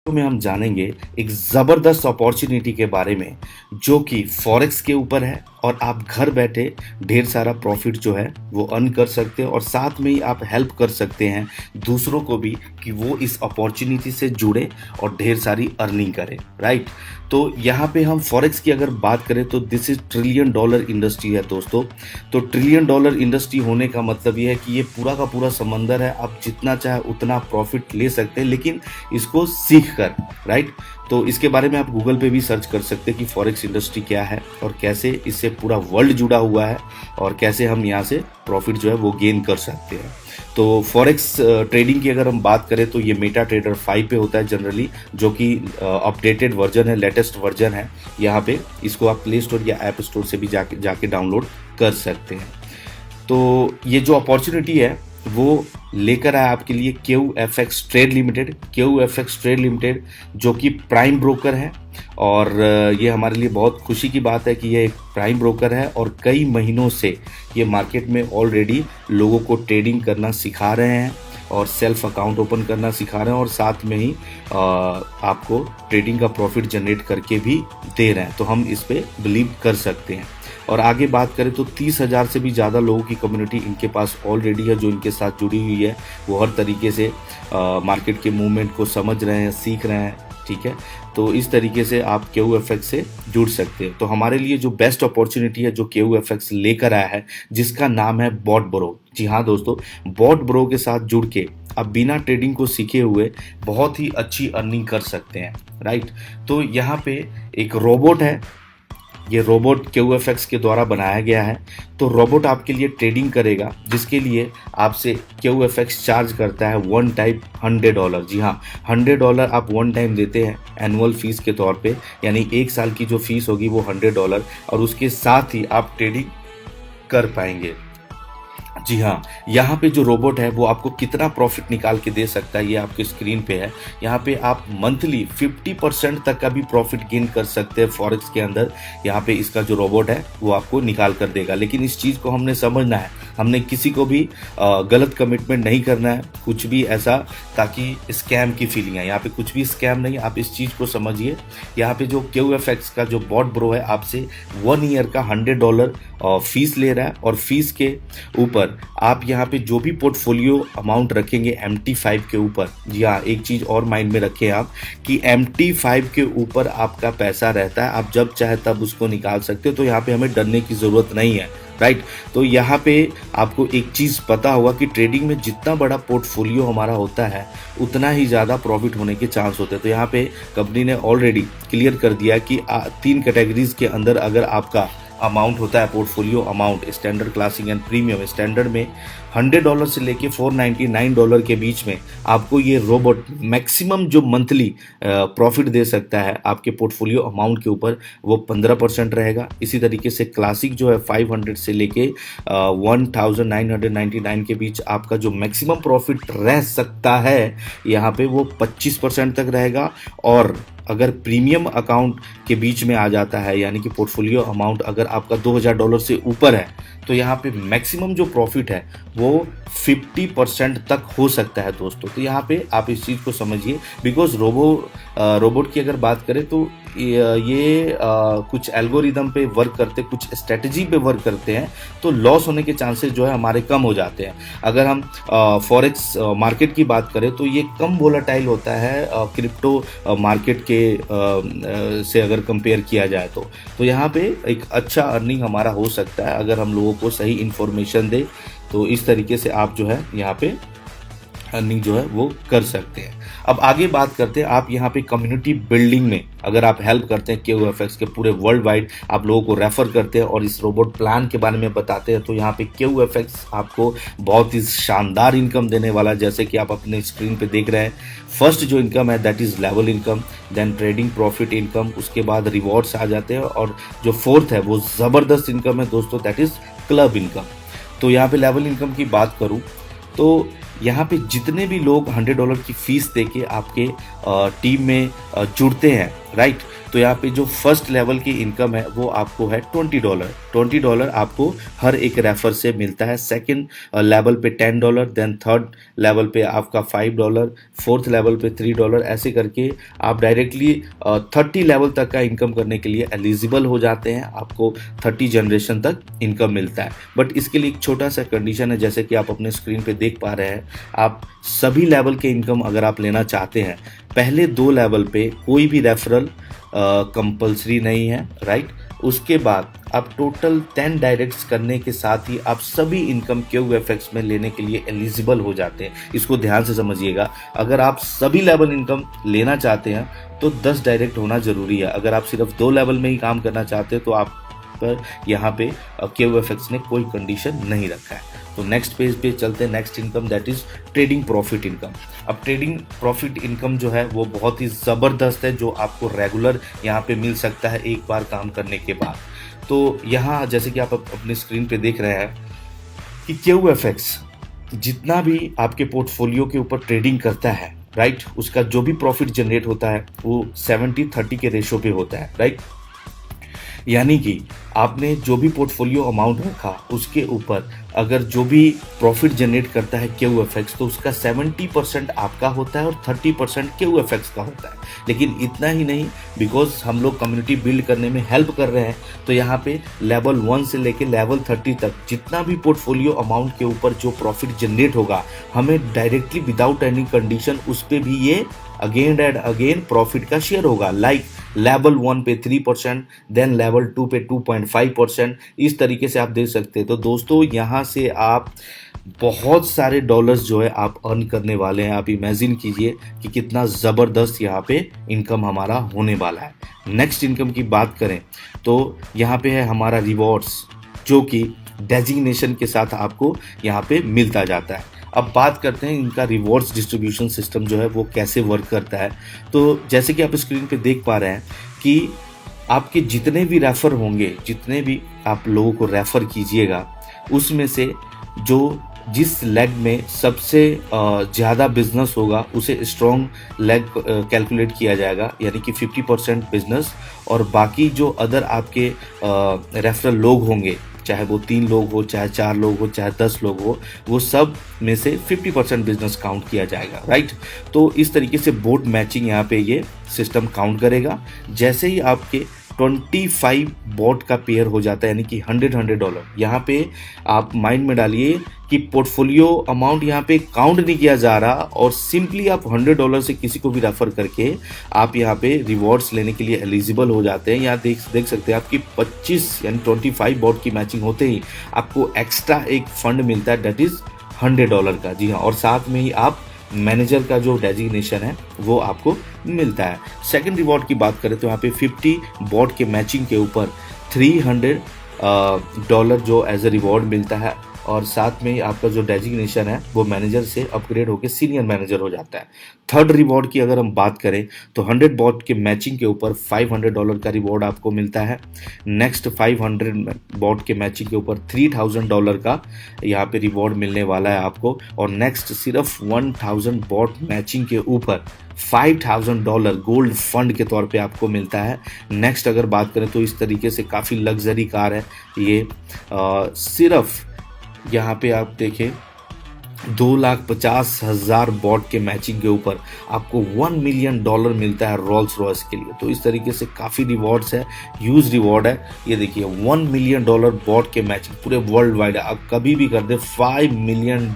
में हम जानेंगे एक ज़बरदस्त अपॉर्चुनिटी के बारे में जो कि फॉरेक्स के ऊपर है और आप घर बैठे ढेर सारा प्रॉफिट जो है वो अर्न कर सकते हैं और साथ में ही आप हेल्प कर सकते हैं दूसरों को भी कि वो इस अपॉर्चुनिटी से जुड़े और ढेर सारी अर्निंग करें, राइट। तो यहाँ पे हम फॉरेक्स की अगर बात करें तो this is trillion dollar industry है दोस्तों। तो ट्रिलियन डॉलर इंडस्ट्री होने का मतलब ये है कि ये पूरा का पूरा समंदर है, आप जितना चाहे उतना प्रॉफिट ले सकते हैं लेकिन इसको सीख कर, राइट। तो इसके बारे में आप गूगल पे भी सर्च कर सकते हैं कि फॉरेक्स इंडस्ट्री क्या है और कैसे इससे पूरा वर्ल्ड जुड़ा हुआ है और कैसे हम यहाँ से प्रॉफिट जो है वो गेन कर सकते हैं। तो फॉरेक्स ट्रेडिंग की अगर हम बात करें तो ये मेटा ट्रेडर 5 पे होता है जनरली, जो कि अपडेटेड वर्जन है, लेटेस्ट वर्जन है। यहाँ पे इसको आप प्ले स्टोर या ऐप स्टोर से भी जाके डाउनलोड कर सकते हैं। तो ये जो अपॉर्चुनिटी है वो लेकर आया आपके लिए QFX trade limited. QFX trade limited जो कि प्राइम ब्रोकर है और ये हमारे लिए बहुत खुशी की बात है कि ये एक प्राइम ब्रोकर है और कई महीनों से ये मार्केट में ऑलरेडी लोगों को ट्रेडिंग करना सिखा रहे हैं और सेल्फ अकाउंट ओपन करना सिखा रहे हैं और साथ में ही आपको ट्रेडिंग का प्रॉफिट जनरेट करके भी दे रहे हैं। तो हम इस पे बिलीव कर सकते हैं। और आगे बात करें तो 30,000 से भी ज़्यादा लोगों की कम्युनिटी इनके पास ऑलरेडी है जो इनके साथ जुड़ी हुई है। वो हर तरीके से मार्केट के मूवमेंट को समझ रहे हैं, सीख रहे हैं, ठीक है। तो इस तरीके से आप QFX से जुड़ सकते हैं। तो हमारे लिए जो बेस्ट अपॉर्चुनिटी है जो QFX लेकर आया है जिसका नाम है बॉट ब्रो। जी हाँ दोस्तों, बॉट ब्रो के साथ जुड़ के आप बिना ट्रेडिंग को सीखे हुए बहुत ही अच्छी अर्निंग कर सकते हैं, राइट। तो यहाँ पे एक रोबोट है, ये रोबोट QFX के द्वारा बनाया गया है। तो रोबोट आपके लिए ट्रेडिंग करेगा जिसके लिए आपसे QFX चार्ज करता है वन टाइम $100। जी हाँ, $100 आप वन टाइम देते हैं एनुअल फीस के तौर पे, यानी एक साल की जो फीस होगी वो $100 और उसके साथ ही आप ट्रेडिंग कर पाएंगे। जी हाँ, यहाँ पे जो रोबोट है वो आपको कितना प्रॉफिट निकाल के दे सकता है ये आपके स्क्रीन पे है। यहाँ पे आप मंथली 50% तक का भी प्रॉफिट गेन कर सकते हैं फॉरेक्स के अंदर। यहाँ पे इसका जो रोबोट है वो आपको निकाल कर देगा, लेकिन इस चीज़ को हमने समझना है, हमने किसी को भी गलत कमिटमेंट नहीं करना है, कुछ भी ऐसा ताकि स्कैम की फीलिंग है। यहाँ पे कुछ भी स्कैम नहीं, आप इस चीज़ को समझिए। यहाँ पे जो QFX का जो बॉट ब्रो है आपसे 1 ईयर का $100 फीस ले रहा है और फीस के ऊपर आप यहाँ पे जो भी पोर्टफोलियो अमाउंट रखेंगे MT5 के ऊपर। जी हाँ, एक चीज़ और माइंड में रखें आप कि MT5 के ऊपर आपका पैसा रहता है, आप जब चाहे तब उसको निकाल सकते हो। तो यहाँ पे हमें डरने की ज़रूरत नहीं है, राइट। तो यहाँ पे आपको एक चीज़ पता होगा कि ट्रेडिंग में जितना बड़ा पोर्टफोलियो हमारा होता है उतना ही ज़्यादा प्रॉफिट होने के चांस होते हैं। तो यहाँ पे कंपनी ने ऑलरेडी क्लियर कर दिया कि 3 कैटेगरीज के अंदर अगर आपका अमाउंट होता है, portfolio amount, standard, classic and premium. Standard में $100 से लेके $499 के बीच में आपको ये रोबोट मैक्सिमम जो मंथली प्रॉफिट दे सकता है आपके पोर्टफोलियो अमाउंट के ऊपर वो 15% रहेगा। इसी तरीके से क्लासिक जो है 500 से लेके 1999 के बीच आपका जो मैक्सिमम प्रॉफिट रह सकता है यहाँ पे वो 25% तक रहेगा। और अगर प्रीमियम अकाउंट के बीच में आ जाता है, यानी कि पोर्टफोलियो अमाउंट अगर आपका $2,000 से ऊपर है, तो यहाँ पे मैक्सिमम जो प्रॉफिट है वो 50% तक हो सकता है दोस्तों। तो यहाँ पे आप इस चीज़ को समझिए, बिकॉज रोबोट की अगर बात करें तो ये कुछ एल्गोरिदम पे वर्क करते, कुछ स्ट्रेटजी पे वर्क करते हैं, तो लॉस होने के चांसेस जो है हमारे कम हो जाते हैं। अगर हम फॉरेक्स मार्केट की बात करें तो ये कम वोलेटाइल होता है क्रिप्टो मार्केट के से अगर कंपेयर किया जाए तो यहाँ पे एक अच्छा अर्निंग हमारा हो सकता है अगर हम लोगों को सही इन्फॉर्मेशन दे। तो इस तरीके से आप जो है यहाँ पे अर्निंग जो है वो कर सकते हैं। अब आगे बात करते हैं, आप यहाँ पे कम्युनिटी बिल्डिंग में अगर आप हेल्प करते हैं QFX के पूरे वर्ल्ड वाइड, आप लोगों को रेफर करते हैं और इस रोबोट प्लान के बारे में बताते हैं, तो यहाँ पे QFX आपको बहुत ही शानदार इनकम देने वाला है। जैसे कि आप अपने स्क्रीन पे देख रहे हैं, फर्स्ट जो इनकम है that is level income, then trading profit income, उसके बाद रिवॉर्ड्स आ जाते हैं और जो फोर्थ है वो ज़बरदस्त इनकम है दोस्तों, दैट इज़ क्लब इनकम। तो यहाँ पे लेवल इनकम की बात करूँ तो यहाँ पे जितने भी लोग $100 की फीस दे के आपके टीम में जुड़ते हैं, राइट, तो यहाँ पे जो फर्स्ट लेवल की इनकम है वो आपको है $20। $20 आपको हर एक रेफर से मिलता है। सेकंड लेवल पे $10, देन थर्ड लेवल पे आपका $5, फोर्थ लेवल पे $3, ऐसे करके आप डायरेक्टली 30 लेवल तक का इनकम करने के लिए एलिजिबल हो जाते हैं। आपको 30 जनरेशन तक इनकम मिलता है। बट इसके लिए एक छोटा सा कंडीशन है, जैसे कि आप अपने स्क्रीन पे देख पा रहे हैं। आप सभी लेवल के इनकम अगर आप लेना चाहते हैं, पहले 2 लेवल पे कोई भी रेफरल कंपलसरी नहीं है, राइट। उसके बाद आप टोटल 10 डायरेक्ट्स करने के साथ ही आप सभी इनकम QFX में लेने के लिए एलिजिबल हो जाते हैं। इसको ध्यान से समझिएगा। अगर आप सभी लेवल इनकम लेना चाहते हैं तो 10 डायरेक्ट होना जरूरी है। अगर आप सिर्फ 2 लेवल में ही काम करना चाहते हैं तो आप पर यहाँ पे QFX ने कोई कंडीशन नहीं रखा है। तो नेक्स्ट पेज पे चलते हैं। Next income that is trading profit income. अब ट्रेडिंग प्रॉफिट इनकम जो है वो बहुत ही ज़बरदस्त है, जो आपको रेगुलर यहाँ पे मिल सकता है एक बार काम करने के बाद। तो यहाँ जैसे कि आप अपने स्क्रीन पे देख रहे हैं कि QFX जितना भी आपके पोर्टफोलियो के ऊपर ट्रेडिंग करता है, राइट, उसका जो भी प्रॉफिट जनरेट होता है वो 70-30 के रेशो पे होता है, राइट। यानी कि आपने जो भी पोर्टफोलियो अमाउंट रखा उसके ऊपर अगर जो भी प्रॉफिट जनरेट करता है QFX तो उसका 70% आपका होता है और 30% QFX का होता है। लेकिन इतना ही नहीं, बिकॉज हम लोग कम्युनिटी बिल्ड करने में हेल्प कर रहे हैं, तो यहाँ पे लेवल 1 से लेके लेवल 30 तक जितना भी पोर्टफोलियो अमाउंट के ऊपर जो प्रॉफिट जनरेट होगा, हमें डायरेक्टली विदाउट एनी कंडीशन उस पर भी ये अगेन एंड अगेन प्रॉफिट का शेयर होगा। लाइक लेवल 1 पे 3%, देन लेवल 2 पे 2.5%, इस तरीके से आप दे सकते हैं। तो दोस्तों यहाँ से आप बहुत सारे डॉलर्स जो है आप अर्न करने वाले हैं। आप इमेजिन कीजिए कि कितना ज़बरदस्त यहाँ पे इनकम हमारा होने वाला है। नेक्स्ट इनकम की बात करें तो यहाँ पे है हमारा रिवॉर्ड्स, जो कि डेजिग्नेशन के साथ आपको यहाँ पे मिलता जाता है। अब बात करते हैं इनका रिवॉर्ड्स डिस्ट्रीब्यूशन सिस्टम जो है वो कैसे वर्क करता है। तो जैसे कि आप स्क्रीन पे देख पा रहे हैं कि आपके जितने भी रेफ़र होंगे, जितने भी आप लोगों को रेफ़र कीजिएगा, उसमें से जो जिस लेग में सबसे ज़्यादा बिजनेस होगा उसे स्ट्रॉन्ग लेग कैलकुलेट किया जाएगा, यानी कि 50% बिजनेस, और बाकी जो अदर आपके रेफरल लोग होंगे, चाहे वो 3 लोग हो, चाहे 4 लोग हो, चाहे 10 लोग हो, वो सब में से 50% बिजनेस काउंट किया जाएगा, राइट। तो इस तरीके से बोट मैचिंग यहाँ पे ये सिस्टम काउंट करेगा। जैसे ही आपके 25 बॉट का पेयर हो जाता है, यानी कि $100, यहाँ पे आप माइंड में डालिए कि पोर्टफोलियो अमाउंट यहाँ पे काउंट नहीं किया जा रहा, और सिंपली आप $100 से किसी को भी रेफर करके आप यहाँ पे रिवॉर्ड्स लेने के लिए एलिजिबल हो जाते हैं। यहाँ देख सकते हैं आपकी 25 यानी 25 बॉट की मैचिंग होते ही आपको एक्स्ट्रा एक फंड मिलता है, दैट इज $100 का। जी हाँ, और साथ में ही आप मैनेजर का जो डेजिग्नेशन है वो आपको मिलता है। सेकंड रिवॉर्ड की बात करें तो यहाँ पे 50 बॉट के मैचिंग के ऊपर $300 जो एज ए रिवॉर्ड मिलता है, और साथ में ही आपका जो डेजिग्नेशन है वो मैनेजर से अपग्रेड होकर सीनियर मैनेजर हो जाता है। थर्ड रिवॉर्ड की अगर हम बात करें तो 100 बॉट के मैचिंग के ऊपर $500 का रिवॉर्ड आपको मिलता है। नेक्स्ट 500 बॉट के मैचिंग के ऊपर $3000 का यहाँ पे रिवॉर्ड मिलने वाला है आपको, और नेक्स्ट सिर्फ 1000 बॉट मैचिंग के ऊपर $5000 गोल्ड फंड के तौर पे आपको मिलता है। नेक्स्ट अगर बात करें तो इस तरीके से काफ़ी लग्जरी कार है ये, सिर्फ यहाँ पे आप देखें $2,50,000 बॉट के मैचिंग के ऊपर आपको $1 मिलियन मिलता है रोल्स रॉयस के लिए। तो इस तरीके से काफ़ी रिवॉर्ड्स है, ह्यूज रिवॉर्ड है। ये देखिए $1 मिलियन बॉट के मैचिंग पूरे वर्ल्ड वाइड है। आप कभी भी कर दे $5 मिलियन।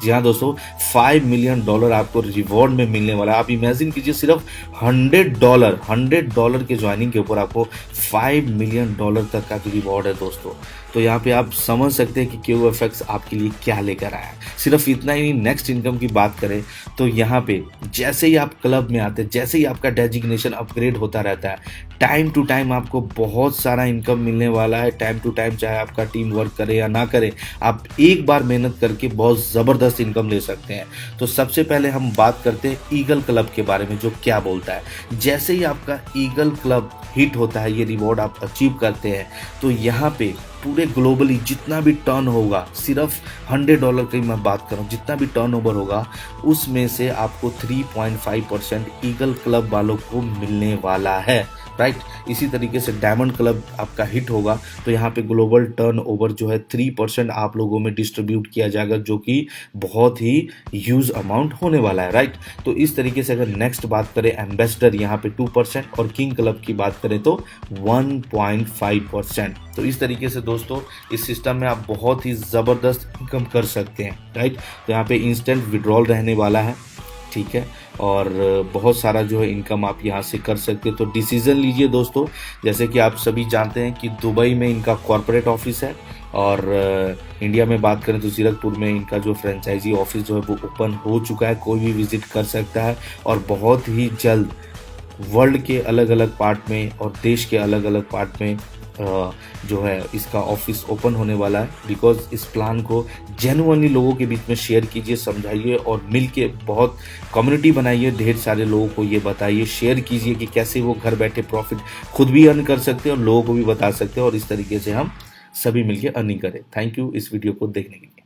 जी हाँ दोस्तों, $5 मिलियन आपको रिवॉर्ड में मिलने वाला है। आप इमेजिन कीजिए सिर्फ $100 के ज्वाइनिंग के ऊपर आपको $5 मिलियन तक का रिवॉर्ड है दोस्तों। तो यहाँ पे आप समझ सकते हैं कि QFX आपके लिए क्या लेकर आया है। सिर्फ इतना ही नहीं, नेक्स्ट इनकम की बात करें तो यहाँ पे जैसे ही आप क्लब में आते हैं, जैसे ही आपका डेजिग्नेशन अपग्रेड होता रहता है, टाइम टू टाइम आपको बहुत सारा इनकम मिलने वाला है। टाइम टू टाइम चाहे आपका टीम वर्क करे या ना करे, आप एक बार मेहनत करके बहुत ज़बरदस्त इनकम ले सकते हैं। तो सबसे पहले हम बात करते हैं ईगल क्लब के बारे में, जो क्या बोलता है। जैसे ही आपका ईगल क्लब हिट होता है, ये रिवॉर्ड आप अचीव करते हैं, तो यहाँ पे पूरे ग्लोबली जितना भी टर्न होगा, सिर्फ $100 की मैं बात कर रहा हूँ, जितना भी टर्न ओवर होगा उसमें से आपको 3.5% ईगल क्लब वालों को मिलने वाला है। राइट। इसी तरीके से डायमंड क्लब आपका हिट होगा तो यहाँ पे ग्लोबल टर्नओवर जो है 3% आप लोगों में डिस्ट्रीब्यूट किया जाएगा, जो कि बहुत ही ह्यूज अमाउंट होने वाला है, राइट। तो इस तरीके से अगर नेक्स्ट बात करें एम्बेसडर यहाँ पे 2% और किंग क्लब की बात करें तो 1.5%। तो इस तरीके से दोस्तों इस सिस्टम में आप बहुत ही ज़बरदस्त इनकम कर सकते हैं, राइट। तो यहाँ पे इंस्टेंट विड्रॉल रहने वाला है, ठीक है, और बहुत सारा जो है इनकम आप यहाँ से कर सकते हैं। तो डिसीज़न लीजिए दोस्तों। जैसे कि आप सभी जानते हैं कि दुबई में इनका कॉर्पोरेट ऑफिस है और इंडिया में बात करें तो जीरकपुर में इनका जो फ्रेंचाइजी ऑफिस जो है वो ओपन हो चुका है, कोई भी विजिट कर सकता है। और बहुत ही जल्द वर्ल्ड के अलग अलग पार्ट में और देश के अलग अलग पार्ट में जो है इसका ऑफिस ओपन होने वाला है। बिकॉज इस प्लान को जेन्युइनली लोगों के बीच में शेयर कीजिए, समझाइए और मिल के बहुत कम्युनिटी बनाइए, ढेर सारे लोगों को ये बताइए, शेयर कीजिए कि कैसे वो घर बैठे प्रॉफिट खुद भी अर्न कर सकते हैं और लोगों को भी बता सकते हैं, और इस तरीके से हम सभी मिलकर अर्निंग करें। थैंक यू इस वीडियो को देखने के लिए।